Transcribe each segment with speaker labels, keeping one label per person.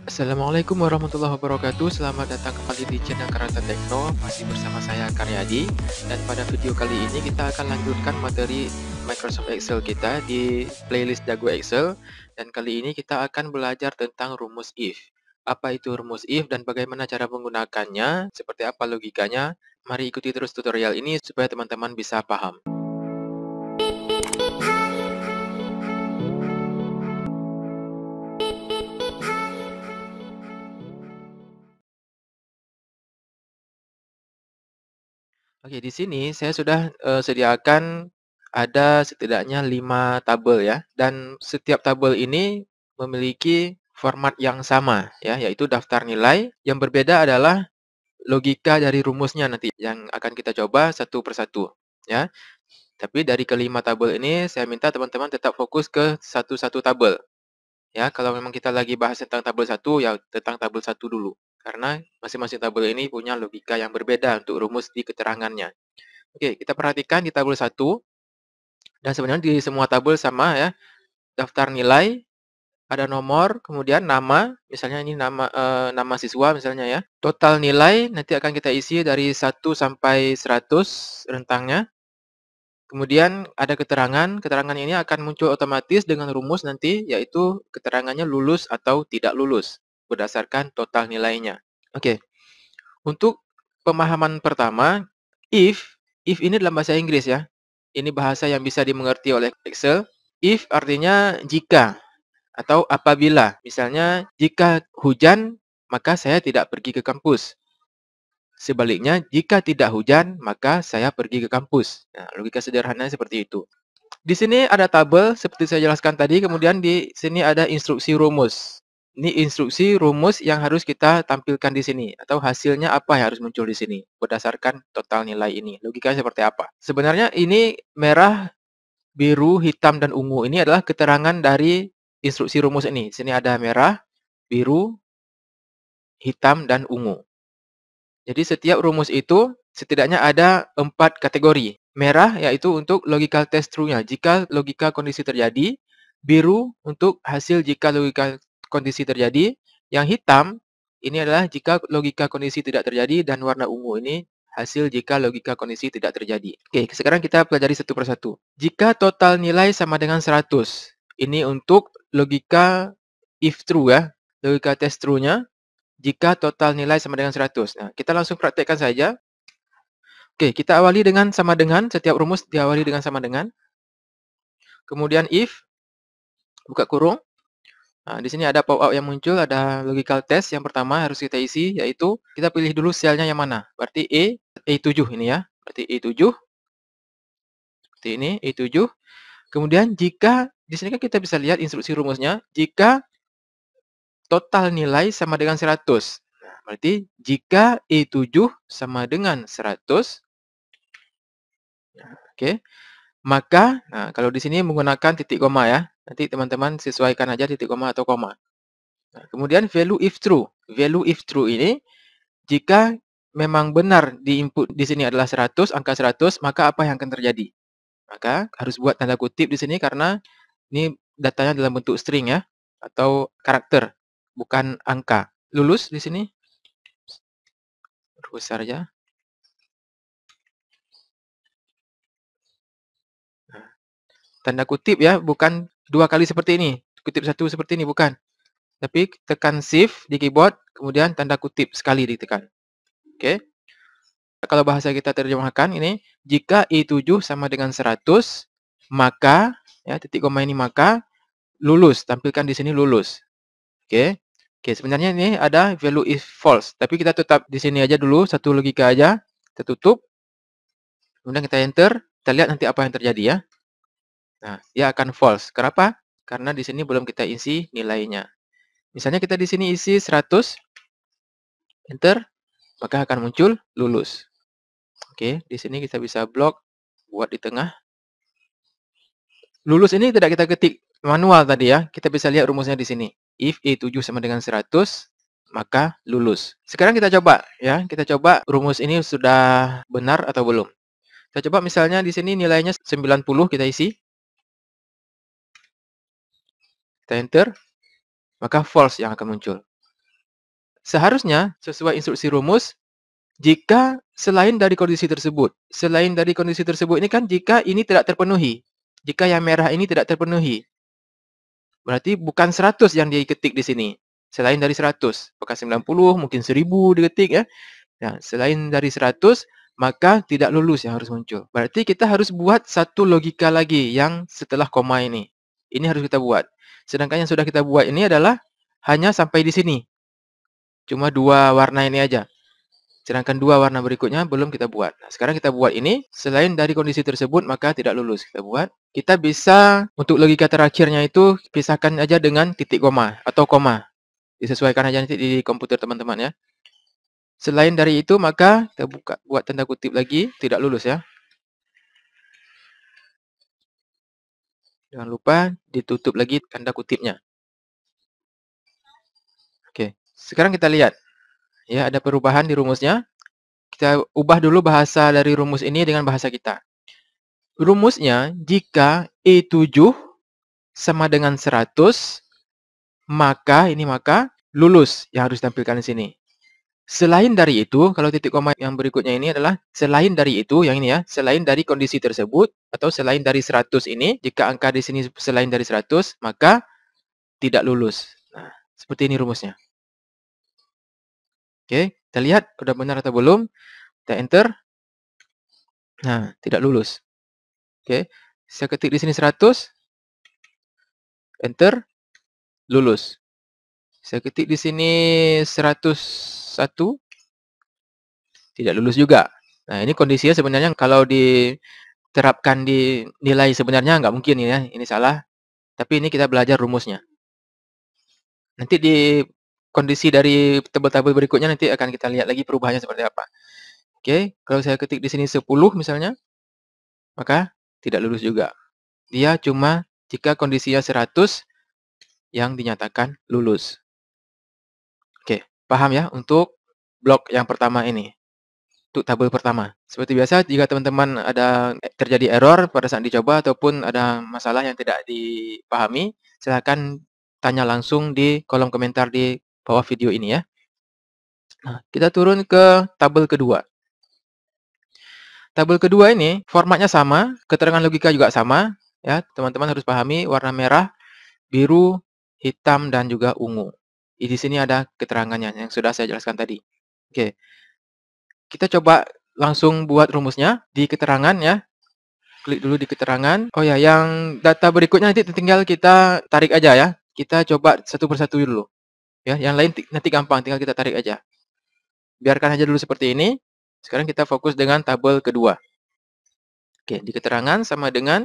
Speaker 1: Assalamualaikum warahmatullahi wabarakatuh. Selamat datang kembali di channel Karata Tekno. Masih bersama saya Karyadi. Dan pada video kali ini kita akan lanjutkan materi Microsoft Excel kita di playlist Jago Excel. Dan kali ini kita akan belajar tentang rumus if. Apa itu rumus if dan bagaimana cara menggunakannya, seperti apa logikanya. Mari ikuti terus tutorial ini supaya teman-teman bisa paham. Oke, di sini saya sudah sediakan ada setidaknya 5 tabel ya, dan setiap tabel ini memiliki format yang sama ya, yaitu daftar nilai. Yang berbeda adalah logika dari rumusnya nanti yang akan kita coba satu persatu ya. Tapi dari kelima tabel ini saya minta teman-teman tetap fokus ke satu-satu tabel. Ya, kalau memang kita lagi bahas tentang tabel 1, ya tentang tabel 1 dulu. Karena masing-masing tabel ini punya logika yang berbeda untuk rumus di keterangannya. Oke, kita perhatikan di tabel 1, dan sebenarnya di semua tabel sama ya. Daftar nilai, ada nomor, kemudian nama, misalnya ini nama siswa misalnya ya. Total nilai nanti akan kita isi dari 1 sampai 100 rentangnya. Kemudian ada keterangan, keterangan ini akan muncul otomatis dengan rumus nanti, yaitu keterangannya lulus atau tidak lulus, berdasarkan total nilainya. Oke, untuk pemahaman pertama, if ini dalam bahasa Inggris ya. Ini bahasa yang bisa dimengerti oleh Excel. If artinya jika atau apabila. Misalnya, jika hujan, maka saya tidak pergi ke kampus. Sebaliknya, jika tidak hujan, maka saya pergi ke kampus. Nah, logika sederhananya seperti itu. Di sini ada tabel seperti saya jelaskan tadi, kemudian di sini ada instruksi rumus. Ini instruksi rumus yang harus kita tampilkan di sini, atau hasilnya apa yang harus muncul di sini berdasarkan total nilai ini. Logikanya seperti apa? Sebenarnya ini merah, biru, hitam, dan ungu. Ini adalah keterangan dari instruksi rumus ini. Di sini ada merah, biru, hitam, dan ungu. Jadi setiap rumus itu setidaknya ada 4 kategori. Merah yaitu untuk logical test true-nya, jika logika kondisi terjadi. Biru untuk hasil jika logika kondisi terjadi. Yang hitam ini adalah jika logika kondisi tidak terjadi, dan warna ungu ini hasil jika logika kondisi tidak terjadi. Oke, sekarang kita pelajari satu persatu. Jika total nilai sama dengan 100, ini untuk logika if true ya, logika test true-nya. Jika total nilai sama dengan 100. Nah, kita langsung praktekkan saja. Oke, kita awali dengan sama dengan, setiap rumus diawali dengan sama dengan. Kemudian if, buka kurung. Nah, di sini ada pop-up yang muncul, ada logical test. Yang pertama harus kita isi, yaitu kita pilih dulu selnya yang mana. Berarti E7 ini ya. Berarti E7. Seperti ini, E7. Kemudian jika, di sini kan kita bisa lihat instruksi rumusnya, jika total nilai sama dengan 100. Nah, berarti jika E7 sama dengan 100, oke, maka, nah kalau di sini menggunakan titik koma ya. Nanti teman-teman sesuaikan aja titik koma atau koma. Nah, kemudian value if true. Value if true ini, jika memang benar di input di sini adalah 100, angka 100, maka apa yang akan terjadi? Maka harus buat tanda kutip di sini karena ini datanya dalam bentuk string ya, atau karakter, bukan angka. Lulus di sini. Besar aja. Nah, tanda kutip ya, bukan 2 kali seperti ini. Kutip 1 seperti ini, bukan. Tapi tekan shift di keyboard, kemudian tanda kutip sekali ditekan. Oke. Kalau bahasa kita terjemahkan ini, jika I7 sama dengan 100, maka, ya titik koma ini maka, lulus. Tampilkan di sini lulus. Oke. Oke, sebenarnya ini ada value if false. Tapi kita tetap di sini aja dulu, satu logika aja. Kita tutup. Kemudian kita enter. Kita lihat nanti apa yang terjadi ya. Nah, dia akan false. Kenapa? Karena di sini belum kita isi nilainya. Misalnya kita di sini isi 100, enter, maka akan muncul lulus. Oke, di sini kita bisa blok, buat di tengah. Lulus ini tidak kita ketik manual tadi ya, kita bisa lihat rumusnya di sini. If E7 sama dengan 100, maka lulus. Sekarang kita coba ya, kita coba rumus ini sudah benar atau belum. Kita coba misalnya di sini nilainya 90 kita isi. Kita enter, maka false yang akan muncul. Seharusnya sesuai instruksi rumus, jika selain dari kondisi tersebut. Selain dari kondisi tersebut ini kan jika ini tidak terpenuhi. Jika yang merah ini tidak terpenuhi. Berarti bukan 100 yang diketik di sini. Selain dari 100. Apakah 90, mungkin 1000 diketik ya. Nah, selain dari 100, maka tidak lulus yang harus muncul. Berarti kita harus buat satu logika lagi yang setelah koma ini. Ini harus kita buat. Sedangkan yang sudah kita buat ini adalah hanya sampai di sini. Cuma 2 warna ini aja. Sedangkan 2 warna berikutnya belum kita buat. Nah, sekarang kita buat ini. Selain dari kondisi tersebut, maka tidak lulus. Kita buat. Kita bisa, untuk logika terakhirnya itu, pisahkan aja dengan titik koma atau koma. Disesuaikan aja nanti di komputer teman-teman ya. Selain dari itu, maka kita buat tanda kutip lagi. Tidak lulus ya. Jangan lupa ditutup lagi tanda kutipnya. Oke. Sekarang kita lihat. Ya, ada perubahan di rumusnya. Kita ubah dulu bahasa dari rumus ini dengan bahasa kita. Rumusnya, jika E7 sama dengan 100, maka lulus yang harus ditampilkan di sini. Selain dari itu, kalau titik koma yang berikutnya ini adalah selain dari itu, yang ini ya, selain dari kondisi tersebut, atau selain dari 100 ini, jika angka di sini selain dari 100, maka tidak lulus. Nah, seperti ini rumusnya. Oke, kita lihat udah benar atau belum. Kita enter. Nah, tidak lulus. Oke, saya ketik di sini 100. Enter. Lulus. Saya ketik di sini 101. Tidak lulus juga. Nah, ini kondisinya sebenarnya kalau diterapkan di nilai sebenarnya nggak mungkin ya. Ini salah. Tapi ini kita belajar rumusnya. Nanti di kondisi dari tabel-tabel berikutnya nanti akan kita lihat lagi perubahannya seperti apa. Oke, kalau saya ketik di sini 10 misalnya, maka tidak lulus juga. Dia cuma jika kondisinya 100 yang dinyatakan lulus. Oke, paham ya untuk blok yang pertama ini. Untuk tabel pertama. Seperti biasa, jika teman-teman ada terjadi error pada saat dicoba ataupun ada masalah yang tidak dipahami, silakan tanya langsung di kolom komentar di bawah video ini ya. Nah, kita turun ke tabel kedua. Tabel kedua ini formatnya sama, keterangan logika juga sama, ya. Teman-teman harus pahami warna merah, biru, hitam dan juga ungu. Di sini ada keterangannya yang sudah saya jelaskan tadi. Oke. Kita coba langsung buat rumusnya di keterangan ya. Klik dulu di keterangan. Oh ya, yang data berikutnya nanti tinggal kita tarik aja ya. Kita coba satu persatu dulu. Ya, yang lain nanti gampang, tinggal kita tarik aja. Biarkan aja dulu seperti ini. Sekarang kita fokus dengan tabel kedua. Oke, di keterangan sama dengan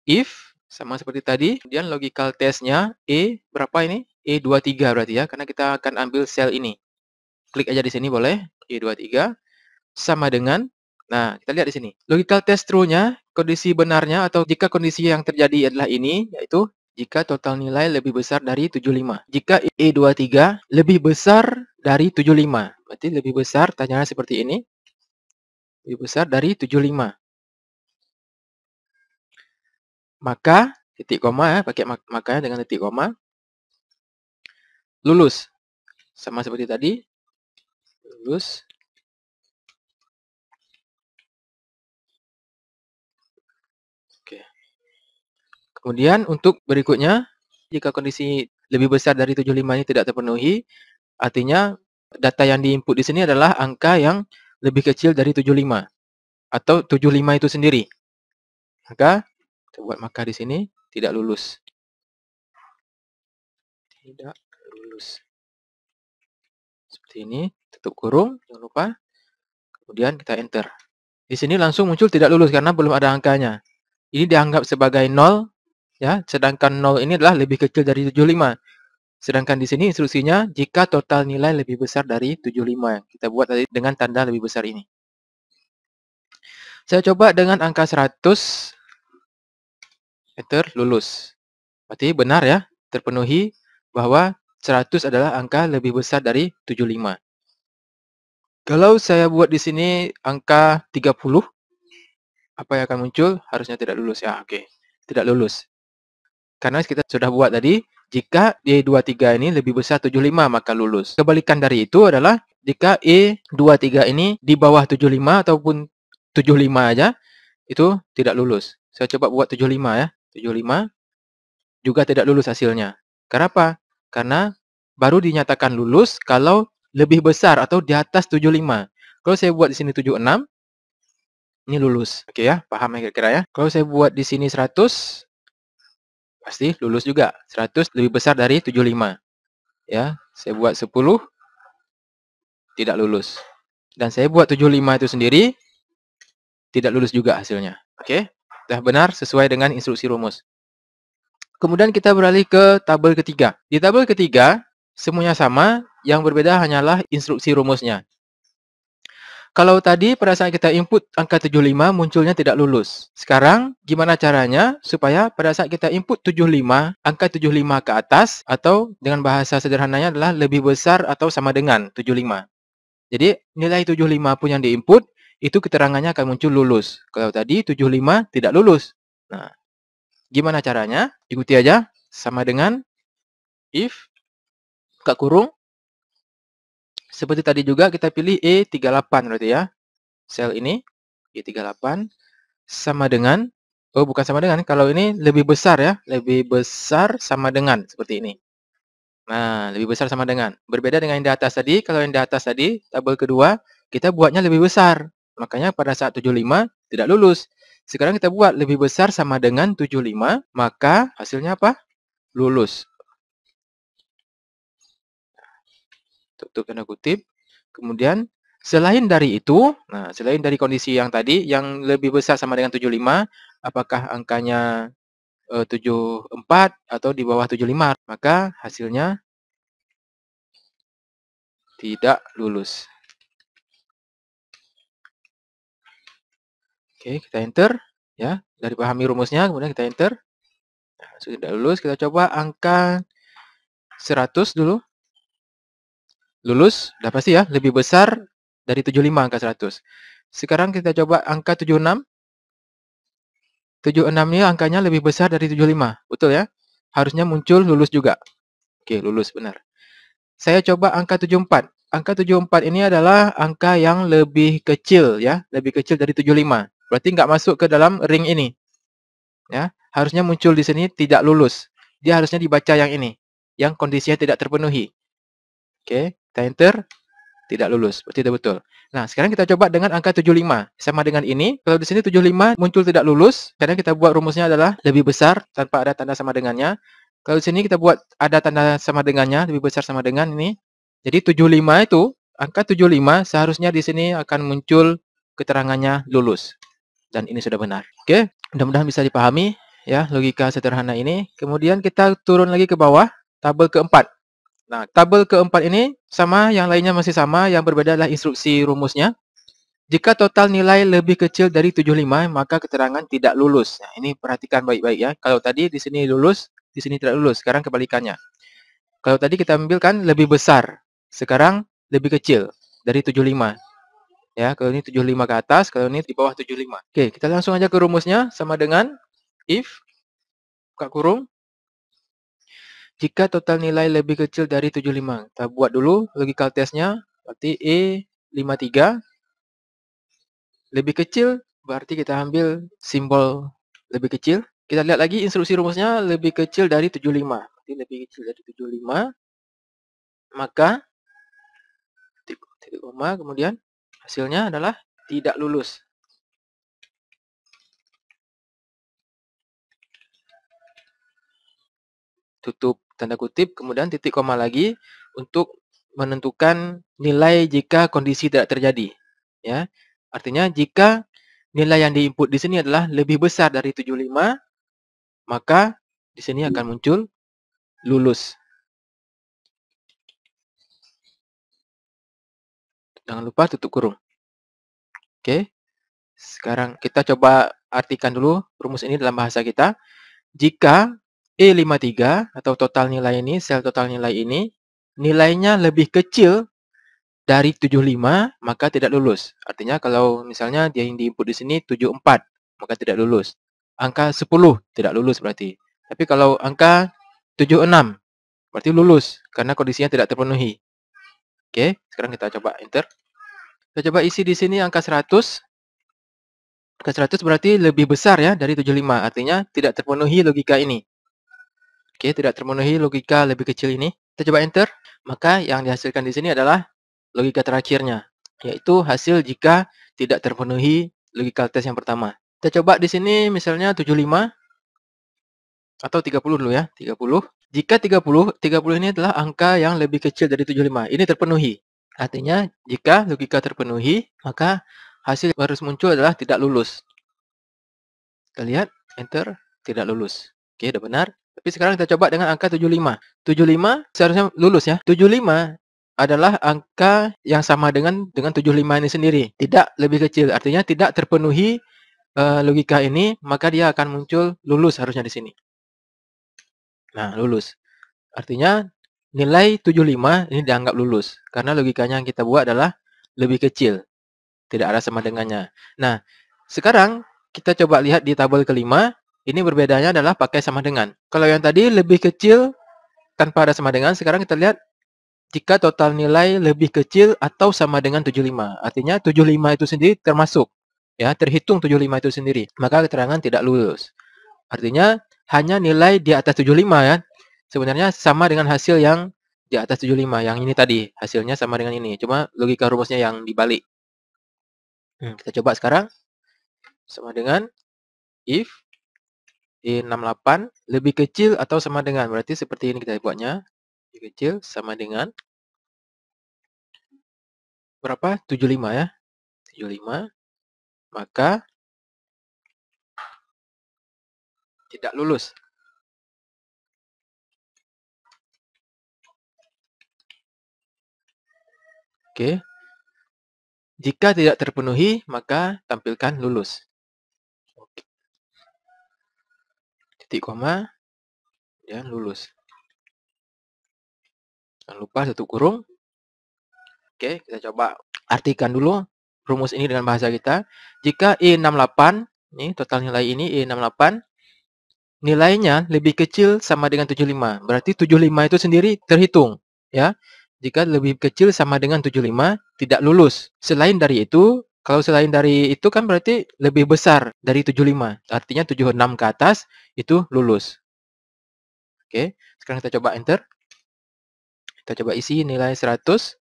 Speaker 1: if, sama seperti tadi. Kemudian logical test-nya E berapa ini? E23 berarti ya, karena kita akan ambil sel ini. Klik aja di sini boleh, E23. Sama dengan, nah kita lihat di sini. Logical test true-nya, kondisi benarnya atau jika kondisi yang terjadi adalah ini, yaitu jika total nilai lebih besar dari 75. Jika E23 lebih besar dari 75. Berarti lebih besar, tanyanya seperti ini. Lebih besar dari 75. Maka, titik koma ya, pakai makanya dengan titik koma. Lulus. Sama seperti tadi. Lulus. Oke. Kemudian untuk berikutnya, jika kondisi lebih besar dari 75 ini tidak terpenuhi, artinya data yang diinput di sini adalah angka yang lebih kecil dari 75 atau 75 itu sendiri. Maka kita buat maka di sini tidak lulus. Tidak lulus. Seperti ini, tutup kurung, jangan lupa. Kemudian kita enter. Di sini langsung muncul tidak lulus karena belum ada angkanya. Ini dianggap sebagai 0 ya, sedangkan 0 ini adalah lebih kecil dari 75. Sedangkan di sini instruksinya jika total nilai lebih besar dari 75 yang kita buat tadi dengan tanda lebih besar ini. Saya coba dengan angka 100, enter, lulus. Berarti benar ya, terpenuhi bahwa 100 adalah angka lebih besar dari 75. Kalau saya buat di sini angka 30, apa yang akan muncul? Harusnya tidak lulus ya, oke. Tidak lulus. Karena kita sudah buat tadi Jika E23 ini lebih besar 75 maka lulus. Kebalikan dari itu adalah jika E23 ini di bawah 75 ataupun 75 aja, itu tidak lulus. Saya coba buat 75 ya. 75 juga tidak lulus hasilnya. Kenapa? Karena baru dinyatakan lulus kalau lebih besar atau di atas 75. Kalau saya buat di sini 76, ini lulus. Oke ya, paham ya kira-kira ya? Kalau saya buat di sini 100, pasti lulus juga. 100 lebih besar dari 75. Ya, saya buat 10, tidak lulus. Dan saya buat 75 itu sendiri, tidak lulus juga hasilnya. Oke? Sudah benar sesuai dengan instruksi rumus. Kemudian kita beralih ke tabel ketiga. Di tabel ketiga, semuanya sama, yang berbeda hanyalah instruksi rumusnya. Kalau tadi pada saat kita input angka 75 munculnya tidak lulus. Sekarang gimana caranya supaya pada saat kita input 75, angka 75 ke atas atau dengan bahasa sederhananya adalah lebih besar atau sama dengan 75. Jadi nilai 75 pun yang diinput itu keterangannya akan muncul lulus. Kalau tadi 75 tidak lulus. Nah, gimana caranya? Ikuti aja. Sama dengan if buka kurung. Seperti tadi juga kita pilih E38 berarti ya. Sel ini E38 sama dengan, oh bukan sama dengan, kalau ini lebih besar ya, lebih besar sama dengan seperti ini. Nah, lebih besar sama dengan. Berbeda dengan yang di atas tadi, kalau yang di atas tadi, tabel kedua, kita buatnya lebih besar. Makanya pada saat 75 tidak lulus. Sekarang kita buat lebih besar sama dengan 75, maka hasilnya apa? Lulus. Tutup tanda kutip. Kemudian selain dari itu, nah selain dari kondisi yang tadi yang lebih besar sama dengan 75, apakah angkanya 74 atau di bawah 75, maka hasilnya tidak lulus. Oke, kita enter ya. Dari pahami rumusnya kemudian kita enter. Nah, sudah lulus, kita coba angka 100 dulu. Lulus, udah pasti ya, lebih besar dari 75 angka 100. Sekarang kita coba angka 76. 76 ini angkanya lebih besar dari 75, betul ya? Harusnya muncul lulus juga. Oke, lulus benar. Saya coba angka 74. Angka 74 ini adalah angka yang lebih kecil ya, lebih kecil dari 75. Berarti nggak masuk ke dalam ring ini. Ya, harusnya muncul di sini tidak lulus. Dia harusnya dibaca yang ini, yang kondisinya tidak terpenuhi. Oke, kita enter. Tidak lulus, berarti tidak betul. Nah, sekarang kita coba dengan angka 75. Sama dengan ini, kalau di sini 75 muncul tidak lulus, karena kita buat rumusnya adalah lebih besar tanpa ada tanda sama dengannya. Kalau di sini kita buat ada tanda sama dengannya, lebih besar sama dengan ini. Jadi 75 itu, angka 75 seharusnya di sini akan muncul keterangannya lulus. Dan ini sudah benar. Oke, mudah-mudahan bisa dipahami ya logika sederhana ini. Kemudian kita turun lagi ke bawah, tabel keempat. Nah, tabel keempat ini sama, yang lainnya masih sama, yang berbeda adalah instruksi rumusnya. Jika total nilai lebih kecil dari 75, maka keterangan tidak lulus. Nah, ini perhatikan baik-baik ya. Kalau tadi di sini lulus, di sini tidak lulus. Sekarang kebalikannya. Kalau tadi kita ambilkan lebih besar, sekarang lebih kecil dari 75. Ya, kalau ini 75 ke atas, kalau ini di bawah 75. Oke, kita langsung aja ke rumusnya, sama dengan if, buka kurung, jika total nilai lebih kecil dari 75. Kita buat dulu logical testnya. Berarti E53 lebih kecil, berarti kita ambil simbol lebih kecil. Kita lihat lagi instruksi rumusnya, lebih kecil dari 75. Berarti lebih kecil dari 75, maka titik koma, kemudian hasilnya adalah tidak lulus. Tutup tanda kutip, kemudian titik koma lagi untuk menentukan nilai jika kondisi tidak terjadi. Ya, artinya jika nilai yang diinput di sini adalah lebih besar dari 75, maka di sini akan muncul lulus. Jangan lupa tutup kurung. Oke, sekarang kita coba artikan dulu rumus ini dalam bahasa kita. Jika E53 atau total nilai ini, sel total nilai ini, nilainya lebih kecil dari 75, maka tidak lulus. Artinya kalau misalnya dia yang diinput di sini 74, maka tidak lulus. Angka 10 tidak lulus berarti. Tapi kalau angka 76, berarti lulus karena kondisinya tidak terpenuhi. Oke, sekarang kita coba enter. Kita coba isi di sini angka 100. Angka 100 berarti lebih besar ya dari 75, artinya tidak terpenuhi logika ini. Oke, tidak terpenuhi logika lebih kecil ini. Kita coba enter, maka yang dihasilkan di sini adalah logika terakhirnya, yaitu hasil jika tidak terpenuhi logika tes yang pertama. Kita coba di sini misalnya 75 atau 30 dulu ya, 30. Jika 30 ini adalah angka yang lebih kecil dari 75. Ini terpenuhi. Artinya jika logika terpenuhi, maka hasil yang harus muncul adalah tidak lulus. Kita lihat, enter, tidak lulus. Oke, udah benar. Tapi sekarang kita coba dengan angka 75. 75 seharusnya lulus ya. 75 adalah angka yang sama dengan 75 ini sendiri. Tidak lebih kecil. Artinya tidak terpenuhi logika ini, maka dia akan muncul lulus harusnya di sini. Nah, lulus. Artinya nilai 75 ini dianggap lulus. Karena logikanya yang kita buat adalah lebih kecil. Tidak ada sama dengannya. Nah, sekarang kita coba lihat di tabel kelima. Ini berbedanya adalah pakai sama dengan. Kalau yang tadi lebih kecil tanpa ada sama dengan, sekarang kita lihat jika total nilai lebih kecil atau sama dengan 75. Artinya 75 itu sendiri termasuk. Ya, terhitung 75 itu sendiri. Maka keterangan tidak lulus. Artinya hanya nilai di atas 75 ya. Sebenarnya sama dengan hasil yang di atas 75. Yang ini tadi. Hasilnya sama dengan ini. Cuma logika rumusnya yang dibalik. Kita coba sekarang. Sama dengan if I68 lebih kecil atau sama dengan. Berarti seperti ini kita buatnya. Lebih kecil sama dengan berapa? 75 ya. 75. Maka tidak lulus. Oke. Jika tidak terpenuhi, maka tampilkan lulus. Oke. Titik koma dan lulus. Jangan lupa tutup kurung. Oke, kita coba artikan dulu rumus ini dengan bahasa kita. Jika I68, ini total nilai ini I68, nilainya lebih kecil sama dengan 75. Berarti 75 itu sendiri terhitung, ya. Jika lebih kecil sama dengan 75, tidak lulus. Selain dari itu, kalau selain dari itu kan berarti lebih besar dari 75. Artinya 76 ke atas itu lulus. Oke, sekarang kita coba enter. Kita coba isi nilai 100.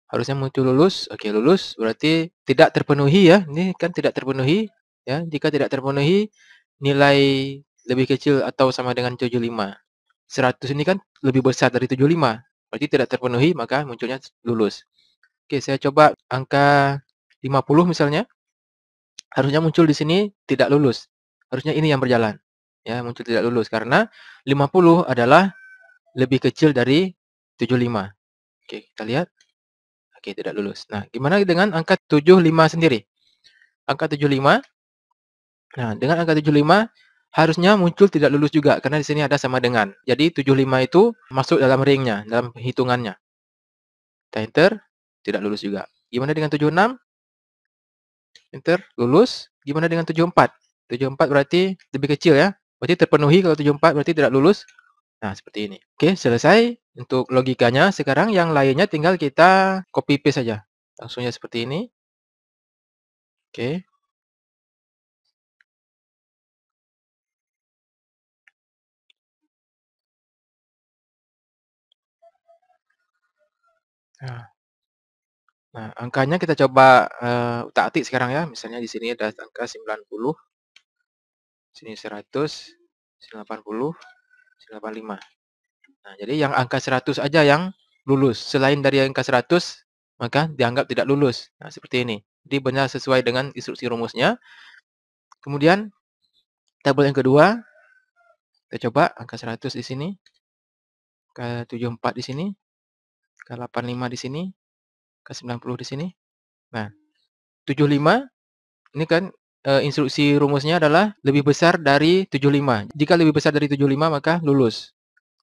Speaker 1: Harusnya muncul lulus. Oke, lulus berarti tidak terpenuhi ya. Ini kan tidak terpenuhi ya. Jika tidak terpenuhi, nilai lebih kecil atau sama dengan 75. 100 ini kan lebih besar dari 75. Berarti tidak terpenuhi, maka munculnya lulus. Oke, saya coba angka 50 misalnya. Harusnya muncul di sini tidak lulus. Harusnya ini yang berjalan. Ya, muncul tidak lulus karena 50 adalah lebih kecil dari 75. Oke, kita lihat. Oke, tidak lulus. Nah, gimana dengan angka 75 sendiri? Angka 75. Nah, dengan angka 75 harusnya muncul tidak lulus juga karena di sini ada sama dengan. Jadi 75 itu masuk dalam ringnya, dalam hitungannya. Kita enter, tidak lulus juga. Gimana dengan 76? Enter, lulus. Gimana dengan 74? 74 berarti lebih kecil ya. Berarti terpenuhi kalau 74 berarti tidak lulus. Nah, seperti ini. Oke, selesai untuk logikanya. Sekarang yang lainnya tinggal kita copy paste saja. Langsungnya seperti ini. Oke. Nah, angkanya kita coba utak-atik sekarang ya. Misalnya di sini ada angka 90, sini 100, sini 80, sini 85. Nah, jadi yang angka 100 aja yang lulus. Selain dari angka 100, maka dianggap tidak lulus. Nah, seperti ini. Jadi benar sesuai dengan instruksi rumusnya. Kemudian tabel yang kedua, kita coba angka 100 di sini, angka 74 di sini, angka 85 di sini, angka 90 di sini. Nah, 75 ini kan instruksi rumusnya adalah lebih besar dari 75. Jika lebih besar dari 75 maka lulus.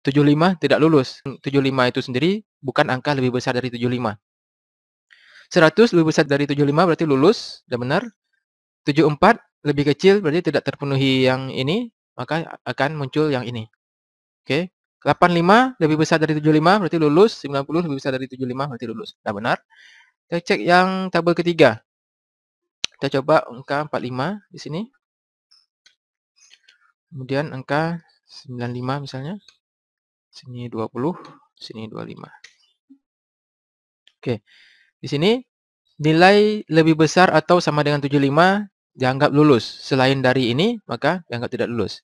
Speaker 1: 75 tidak lulus. 75 itu sendiri bukan angka lebih besar dari 75. 100 lebih besar dari 75 berarti lulus, sudah benar. 74 lebih kecil berarti tidak terpenuhi yang ini, maka akan muncul yang ini. Oke. 85 lebih besar dari 75 berarti lulus, 90 lebih besar dari 75 berarti lulus. Nah, benar. Kita cek yang tabel ketiga. Kita coba angka 45 di sini. Kemudian angka 95 misalnya. Sini 20, sini 25. Oke. Di sini nilai lebih besar atau sama dengan 75 dianggap lulus. Selain dari ini, maka dianggap tidak lulus.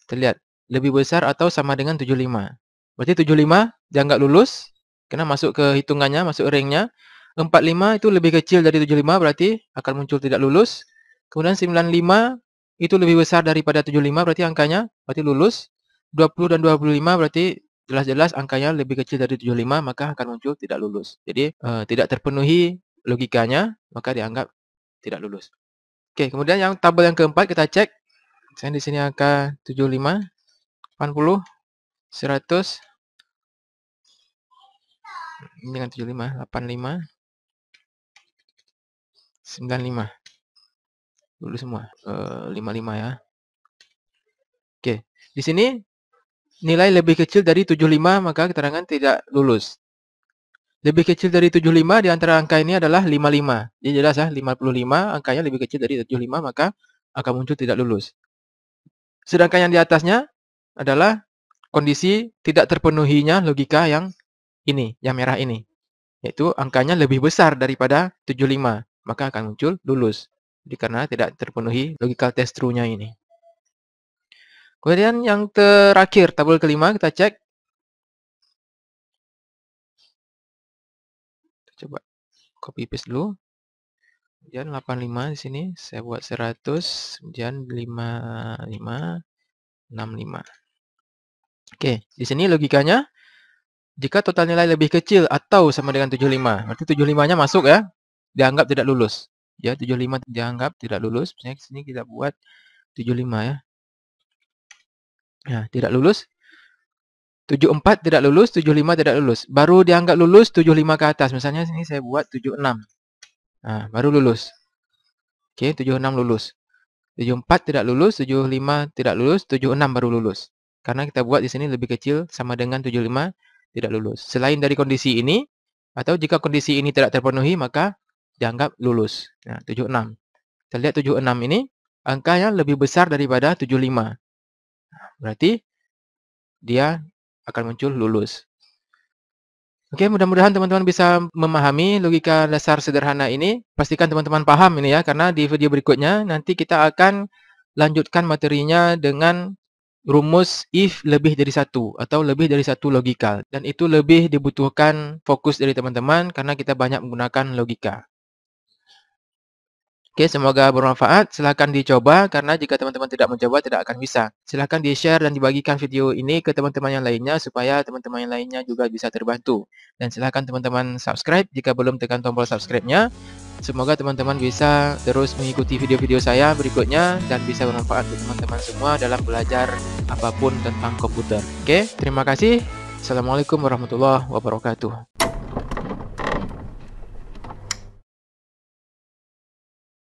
Speaker 1: Terlihat, lebih besar atau sama dengan 75. Berarti 75 dianggap lulus, karena masuk ke hitungannya, masuk ringnya. 45 itu lebih kecil dari 75, berarti akan muncul tidak lulus. Kemudian 95 itu lebih besar daripada 75, berarti angkanya, berarti lulus. 20 dan 25 berarti jelas-jelas angkanya lebih kecil dari 75, maka akan muncul tidak lulus. Jadi, tidak terpenuhi logikanya, maka dianggap tidak lulus. Oke, kemudian yang tabel yang keempat kita cek. Misalnya di sini angka 75, 80, 100. Ini dengan 75, 85, 95. Lulus semua. 55 ya. Oke, di sini nilai lebih kecil dari 75 maka keterangan tidak lulus. Lebih kecil dari 75 di antara angka ini adalah 55. Jadi jelas ya, 55 angkanya lebih kecil dari 75 maka akan muncul tidak lulus. Sedangkan yang di atasnya adalah kondisi tidak terpenuhinya logika yang ini, yang merah ini. Yaitu angkanya lebih besar daripada 75, maka akan muncul lulus. Jadi karena tidak terpenuhi logical test true-nya ini. Kemudian yang terakhir, tabel kelima kita cek. Coba copy paste dulu. Kemudian 85 di sini saya buat 100, kemudian 55, 65. Oke, di sini logikanya jika total nilai lebih kecil atau sama dengan 75, berarti 75-nya masuk ya, dianggap tidak lulus. Ya, 75 dianggap tidak lulus. Misalnya di sini kita buat 75 ya. Nah, tidak lulus. 74 tidak lulus, 75 tidak lulus. Baru dianggap lulus 75 ke atas. Misalnya sini saya buat 76. Nah, baru lulus. Oke, 76 lulus. 74 tidak lulus, 75 tidak lulus, 76 baru lulus. Karena kita buat di sini lebih kecil sama dengan 75 tidak lulus. Selain dari kondisi ini, atau jika kondisi ini tidak terpenuhi, maka dianggap lulus. Nah, 76. Kita lihat 76 ini, angkanya lebih besar daripada 75. Berarti dia akan muncul lulus. Oke, mudah-mudahan teman-teman bisa memahami logika dasar sederhana ini. Pastikan teman-teman paham ini ya, karena di video berikutnya nanti kita akan lanjutkan materinya dengan rumus if lebih dari satu atau lebih dari satu logikal. Dan itu lebih dibutuhkan fokus dari teman-teman karena kita banyak menggunakan logika. Oke, semoga bermanfaat. Silahkan dicoba, karena jika teman-teman tidak mencoba, tidak akan bisa. Silahkan di-share dan dibagikan video ini ke teman-teman yang lainnya, supaya teman-teman yang lainnya juga bisa terbantu. Dan silahkan teman-teman subscribe jika belum tekan tombol subscribe-nya. Semoga teman-teman bisa terus mengikuti video-video saya berikutnya, dan bisa bermanfaat untuk teman-teman semua dalam belajar apapun tentang komputer. Oke, terima kasih. Assalamualaikum warahmatullahi wabarakatuh.